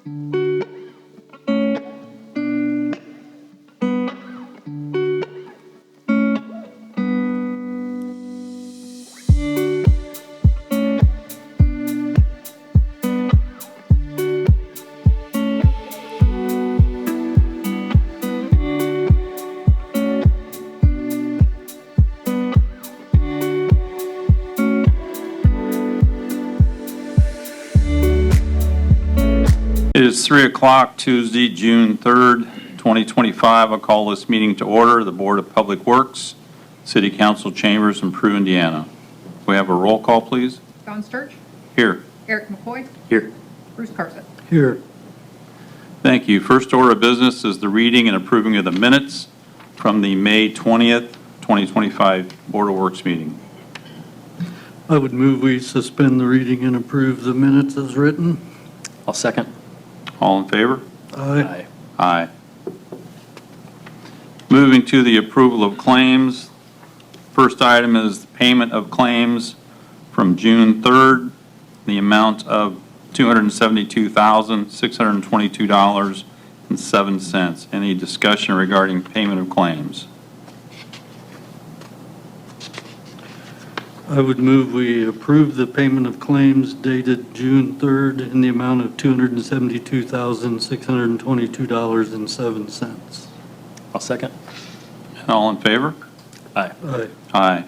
It is 3 o'clock Tuesday, June 3rd, 2025. I'll call this meeting to order. The Board of Public Works, City Council Chambers in Peru, Indiana. We have a roll call, please. Don Sturch. Here. Eric McCoy. Here. Bruce Carson. Here. Thank you. First order of business is the reading and approving of the minutes from the May 20th, 2025 Board of Works meeting. I would move we suspend the reading and approve the minutes as written. I'll second. All in favor? Aye. Aye. Moving to the approval of claims. First item is the payment of claims from June 3rd, the amount of $272,622.07. Any discussion regarding payment of claims? I would move we approve the payment of claims dated June 3rd in the amount of $272,622.07. I'll second. And all in favor? Aye. Aye. Aye.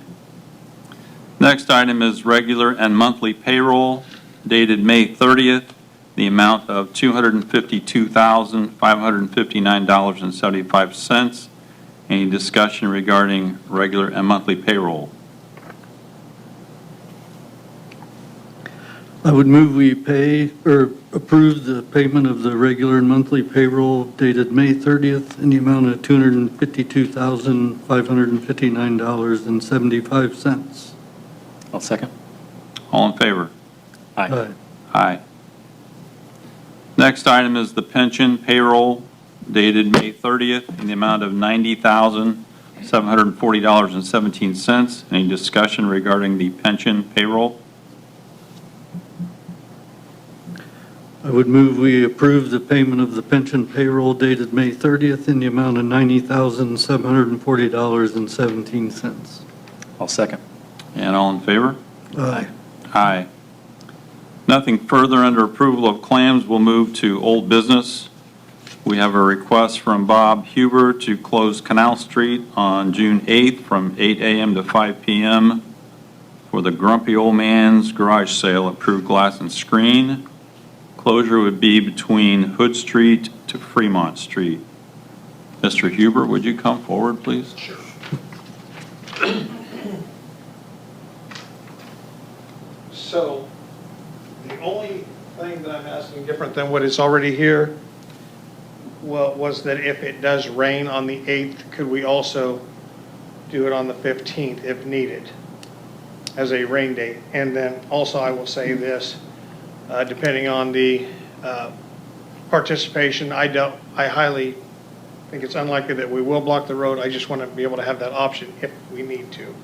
Next item is regular and monthly payroll dated May 30th, the amount of $252,559.75. Any discussion regarding regular and monthly payroll? I would move we pay or approve the payment of the regular and monthly payroll dated May 30th in the amount of $252,559.75. I'll second. All in favor? Aye. Aye. Aye. Next item is the pension payroll dated May 30th in the amount of $90,740.17. Any discussion regarding the pension payroll? I would move we approve the payment of the pension payroll dated May 30th in the amount of $90,740.17. I'll second. And all in favor? Aye. Aye. Nothing further under approval of claims. We'll move to old business. We have a request from Bob Huber to close Canal Street on June 8th from 8 a.m. to 5 p.m. for the Grumpy Old Man's Garage Sale at Peru Glass and Screen. Closure would be between Hood Street to Fremont Street. Mr. Huber, would you come forward, please? Sure. So the only thing that I'm asking different than what is already here was that if it does rain on the 8th, could we also do it on the 15th if needed as a rain date? And then also I will say this, depending on the participation, I highly think it's unlikely that we will block the road. I just want to be able to have that option if we need to.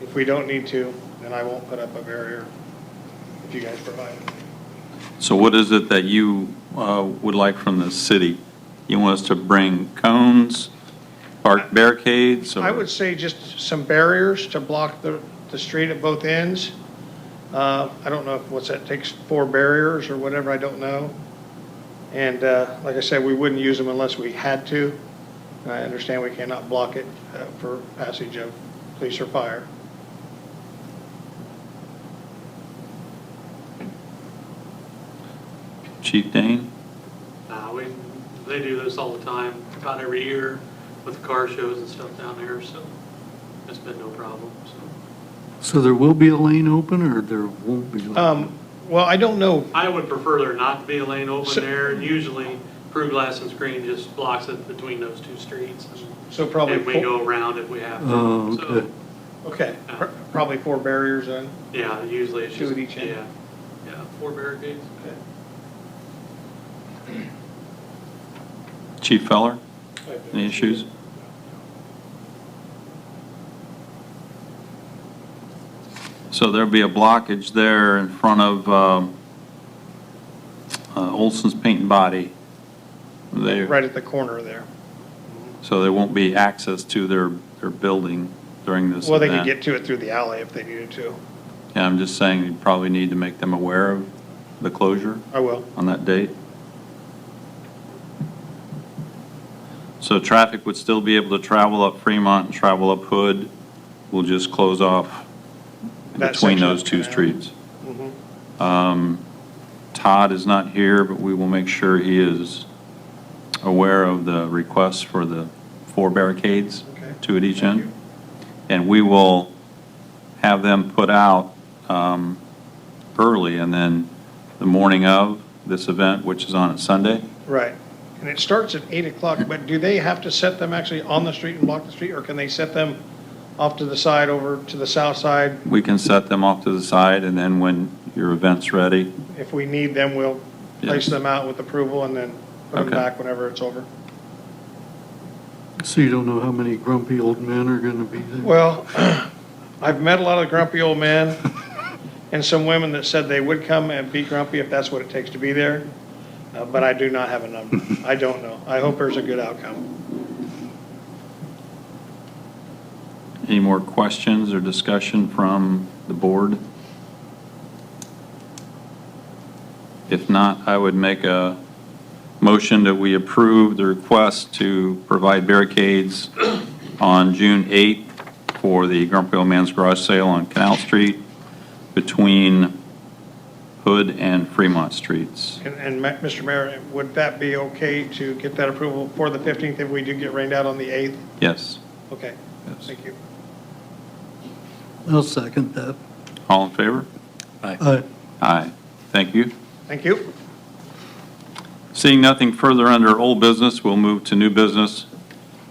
If we don't need to, then I won't put up a barrier if you guys provide it. So what is it that you would like from the city? You want us to bring cones, park barricades? Or? I would say just some barriers to block the street at both ends. I don't know what's that takes, 4 barriers or whatever, I don't know. And like I said, we wouldn't use them unless we had to. I understand we cannot block it for passage of police or fire. Chief Dane? They do this all the time, about every year with the car shows and stuff down there, so it's been no problem. So there will be a lane open or there won't be? Well, I don't know. I would prefer there not to be a lane open So- there. Usually, Peru Glass and Screen just blocks it between those 2 streets. So probably And we go around if we have to. Oh, So, okay. Okay, probably 4 barriers then. yeah, usually it's 2 just, at each end. yeah, 4 barricades. Okay. Chief Feller? Any issues? So there'll be a blockage there in front of Olson's Paint and Body. They, Right at the corner there. so there won't be access to their building during this Well, they event. could get to it through the alley if they needed to. Yeah, I'm just saying you probably need to make them aware of the closure I will. on that date. So traffic would still be able to travel up Fremont and travel up Hood. We'll just close off That between section those of two Canal. streets. Mhm. Todd is not here, but we will make sure he is aware of the request for the 4 barricades, Okay. 2 at each Thank end. you. And we will have them put out early, and then the morning of this event, which is on a Sunday. Right. And it starts at 8 o'clock, but do they have to set them actually on the street and block the street, or can they set them off to the side, over to the south side? We can set them off to the side, and then when your event's ready, If we need them, we'll place Yes. them out with approval and then put them Okay. back whenever it's over. So you don't know how many grumpy old men are going to be there? Well, I've met a lot of grumpy old men and some women that said they would come and be grumpy if that's what it takes to be there, but I do not have a number. I don't know. I hope there's a good outcome. any more questions or discussion from the board? If not, I would make a motion that we approve the request to provide barricades on June 8th for the Grumpy Old Man's Garage Sale on Canal Street between Hood and Fremont Streets. And Mr. Mayor, would that be okay to get that approval for the 15th if we do get rained out on the 8th? Yes. Okay, Yes. thank you. I'll second that. All in favor? Aye. Aye. Thank you. Thank you. Seeing nothing further under old business, we'll move to new business.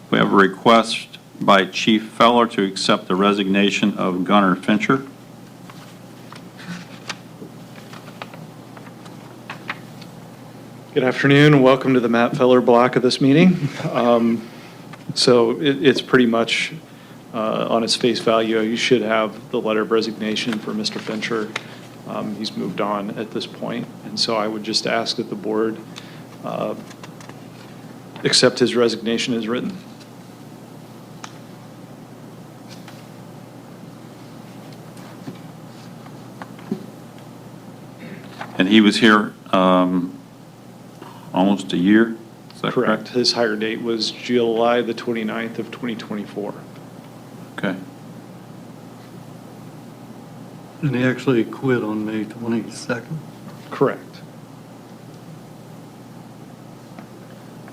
We have a request by Chief Feller to accept the resignation of Gunnar Fincher. Good afternoon, and welcome to the Matt Feller block of this meeting. So it's pretty much on its face value. You should have the letter of resignation for Mr. Fincher. He's moved on at this point, and so I would just ask that the board accept his resignation as written. And he was here almost a year, is that correct? His hire date was July the 29th of 2024. Okay. And he actually quit on May 22nd. Correct.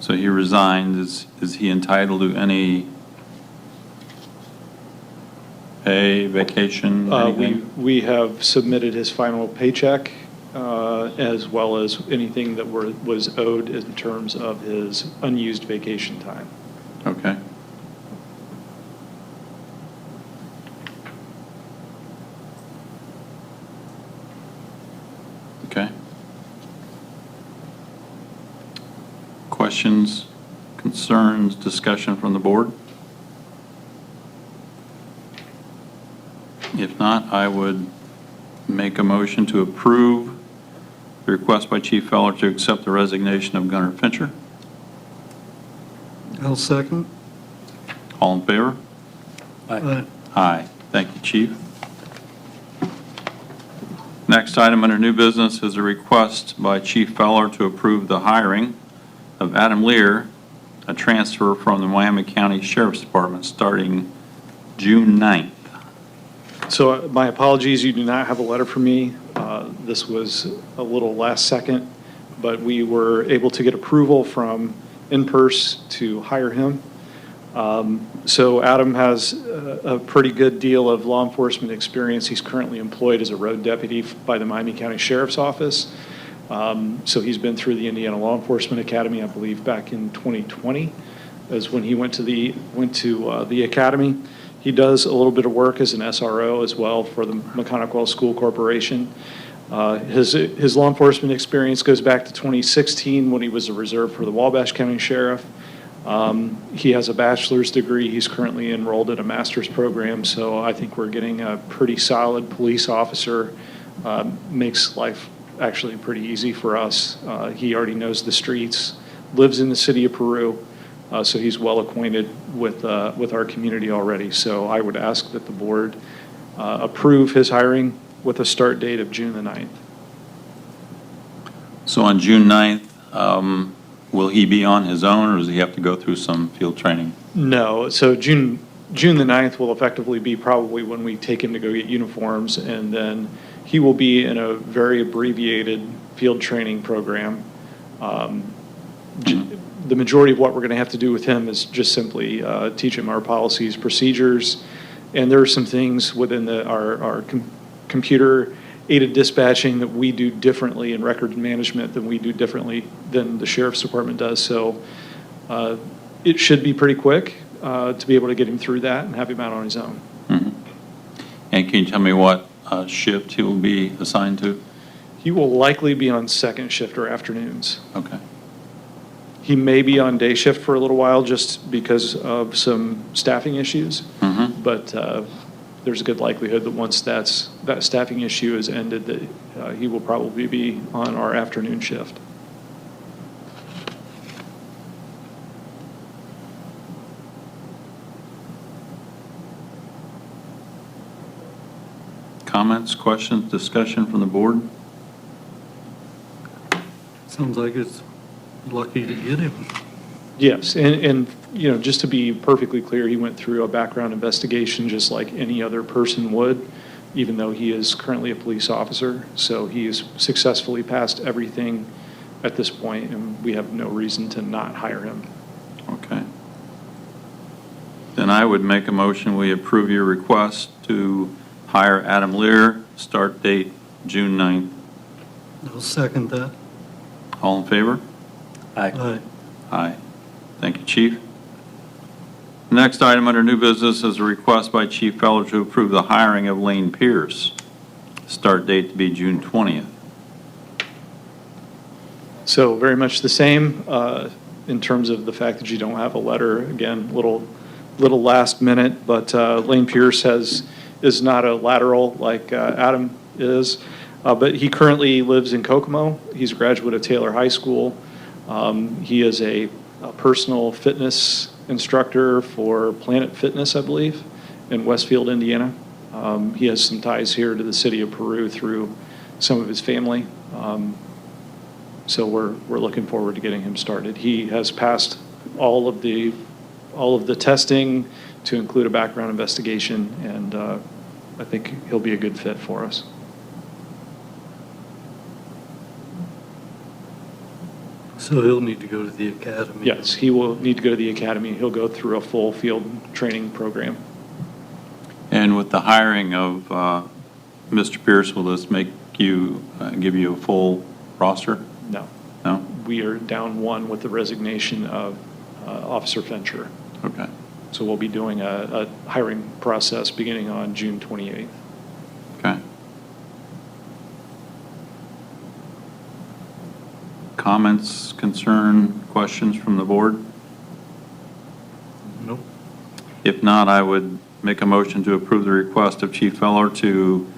So he resigned. Is he entitled to any pay, vacation, anything? We have submitted his final paycheck, as well as anything that was owed in terms of his unused vacation time. Okay. Okay. Questions, concerns, discussion from the board? If not, I would make a motion to approve the request by Chief Feller to accept the resignation of Gunnar Fincher. I'll second. All in favor? Aye. Aye. Thank you, Chief. Next item under new business is a request by Chief Feller to approve the hiring of Adam Lear, a transfer from the Miami County Sheriff's Department starting June 9th. So my apologies, you do not have a letter from me. This was a little last second, but we were able to get approval from InPurse to hire him. So Adam has a pretty good deal of law enforcement experience. He's currently employed as a road deputy by the Miami County Sheriff's Office. So he's been through the Indiana Law Enforcement Academy, I believe, back in 2020, is when he went to the academy. He does a little bit of work as an SRO as well for the Mechanical School Corporation. His law enforcement experience goes back to 2016 when he was a reserve for the Wabash County Sheriff. He has a bachelor's degree. He's currently enrolled in a master's program, so I think we're getting a pretty solid police officer. Makes life actually pretty easy for us. He already knows the streets, lives in the city of Peru, so he's well acquainted with our community already. So I would ask that the board approve his hiring with a start date of June the 9th. So on June 9th, will he be on his own, or does he have to go through some field training? No, so June the 9th will effectively be probably when we take him to go get uniforms, and then he will be in a very abbreviated field training program. The majority of what we're going to have to do with him is just simply teach him our policies, procedures, and there are some things within our computer-aided dispatching that we do differently in record management than we do differently than the sheriff's department does. So it should be pretty quick to be able to get him through that and have him out on his own. Mm-hmm. And can you tell me what shift he will be assigned to? He will likely be on second shift or afternoons. Okay. He may be on day shift for a little while just because of some staffing issues. Mm-hmm. But there's a good likelihood that once that staffing issue is ended, that he will probably be on our afternoon shift. Comments, questions, discussion from the board? Sounds like it's lucky to get him. Yes, and just to be perfectly clear, he went through a background investigation just like any other person would, even though he is currently a police officer. So he has successfully passed everything at this point, and we have no reason to not hire him. Okay. Then I would make a motion, we approve your request to hire Adam Lear, start date June 9th. I'll second that. All in favor? Aye. Aye. Aye. Thank you, Chief. Next item under new business is a request by Chief Feller to approve the hiring of Lane Pierce. Start date to be June 20th. So very much the same in terms of the fact that you don't have a letter. Again, little last minute, but Lane Pierce is not a lateral like Adam is, but he currently lives in Kokomo. He's a graduate of Taylor High School. He is a personal fitness instructor for Planet Fitness, I believe, in Westfield, Indiana. He has some ties here to the city of Peru through some of his family. So we're looking forward to getting him started. He has passed all of the testing to include a background investigation, and I think he'll be a good fit for us. So he'll need to go to the academy. Yes, he will need to go to the academy. He'll go through a full field training program. And with the hiring of Mr. Pierce, will this make you, give you a full roster? No, No? we are down one with the resignation of Officer Fincher. Okay. So we'll be doing a hiring process beginning on June 28th. Okay. Comments, concern, questions from the board? Nope. If not, I would make a motion to approve the request of Chief Feller to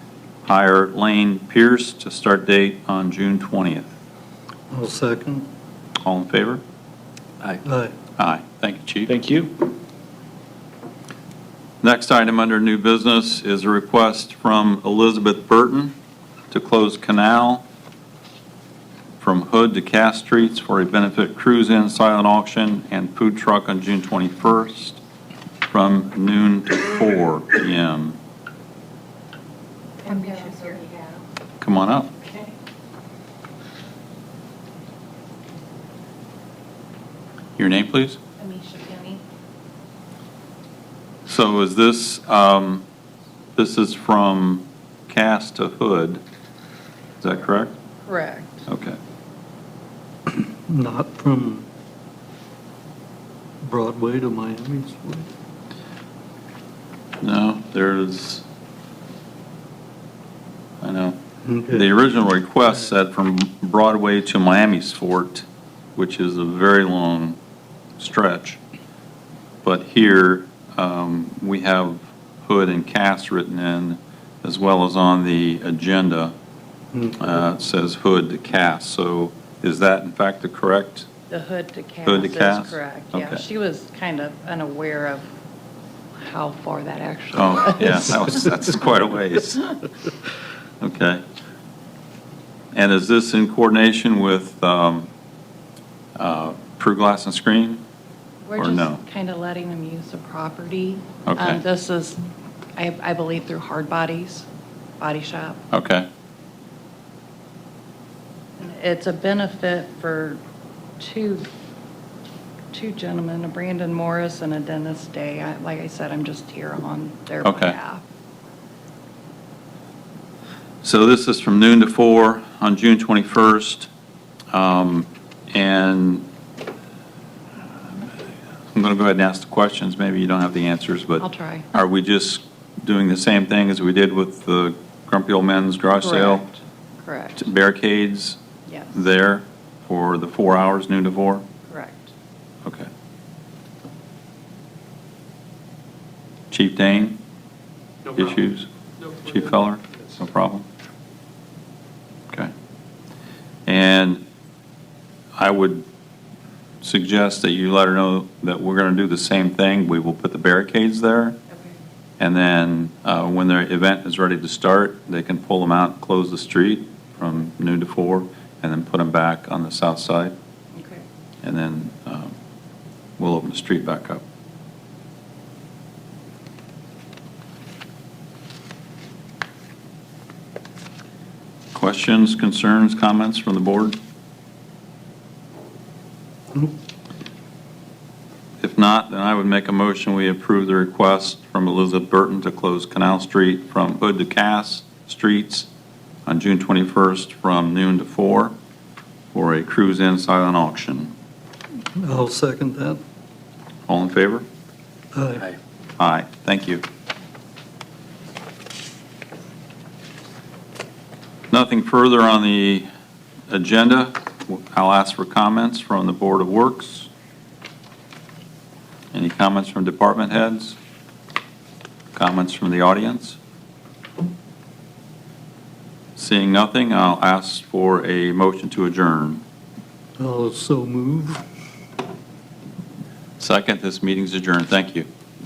hire Lane Pierce to start date on June 20th. I'll second. All in favor? Aye. Aye. Aye. Thank you, Chief. Thank you. Next item under new business is a request from Elizabeth Burton to close canal from Hood to Cass Streets for a benefit cruise-in silent auction and food truck on June 21st from noon to 4 p.m. Come on up. Your name, please? Amisha County. So is this, this is from Cass to Hood, is that correct? Correct. Okay. Not from Broadway to Miami's way. No, there's, I know. Okay. The original request said from Broadway to Miami's Fort, which is a very long stretch. But here, we have Hood and Cass written in, as well as on the agenda, It says hood to cast, so is that in fact the correct? The hood to cast Hood to is cast? correct, yeah. Okay. She was kind of unaware of how far that actually Oh, yeah, was. that's quite a ways. Okay. And is this in coordination with Peru Glass and Screen? We're or no? just kind of letting them use the property. Okay. This is, I believe, through Hard Bodies Body Shop. Okay, And it's a benefit for two gentlemen, a Brandon Morris and a Dennis Day. Like I said, I'm just here on their Okay. behalf. so this is from noon to 4 on June 21st. And I'm going to go ahead and ask the questions. Maybe you don't have the answers, but I'll try. Are we just doing the same thing as we did with the Grumpy Old Men's garage sale? Correct. Barricades Yes. there for the 4 hours, noon to 4? Correct. Okay. Chief Dane, No problem. issues? Nope, we're Chief good. Feller, no problem? Okay. And I would suggest that you let her know that we're going to do the same thing. We will put the barricades there, Okay. and then when their event is ready to start, they can pull them out, close the street from noon to 4, and then put them back on the south side, Okay. and then we'll open the street back up. Questions, concerns, comments from the board? If not, then I would make a motion, we approve the request from Elizabeth Burton to close Canal Street from Hood to Cass Streets on June 21st from noon to 4 for a cruise-in silent auction. I'll second that. All in favor? Aye. Aye, thank you. Nothing further on the agenda. I'll ask for comments from the Board of Works. Any comments from department heads? Comments from the audience? Seeing nothing, I'll ask for a motion to adjourn. I'll so move. Second, this meeting's adjourned. Thank you.